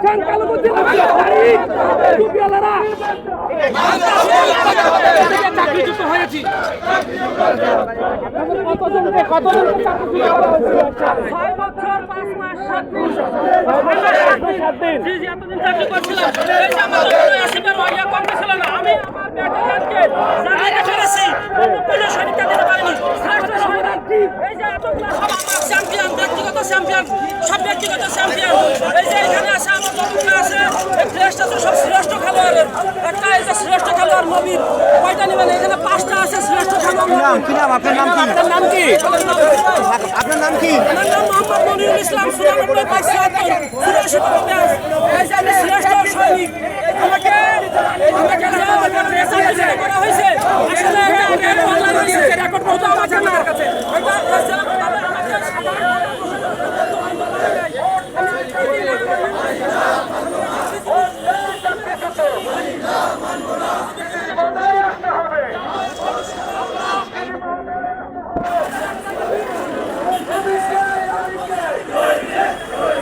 সংখ্যালঘু জেলা টুপিওয়ালারা চাকরিচ্যুত হয়েছি। কতজন চাকরি 6 বছর 5 মাস 7 দিন। জি জি, এতদিন চাকরি করছিলাম। এই যে আমার আসিবার ওয়াইয়া কম ছিল না। আমি আমার ব্যাটালিয়নকে জানাতে পেরেছি, পুলিশ সৈনিকটা দিতে পারিনি। শ্রেষ্ঠ শহীদ এই যে এতগুলো সব আমার চ্যাম্পিয়ন, ব্যক্তিগত চ্যাম্পিয়ন, সব ব্যক্তিগত চ্যাম্পিয়ন। এই যে এখানে আসে আমার নবীনরা আছে, এই ড্রেসটা তো সব শ্রেষ্ঠ খেলোয়াড়ের। একটা এই যে শ্রেষ্ঠ খেলোয়াড় নবীন, কয়টা নেবেন? এখানে 5টা আছে শ্রেষ্ঠ খেলোয়াড়। কি নাম আপনার নাম কি? আপনার নাম কি? আপনার নাম কি? আমার নাম মোহাম্মদ মনিরুল ইসলাম। 94/77 এই যে আমি শ্রেষ্ঠ সৈনিক। আমাকে করা হয়েছে আসলে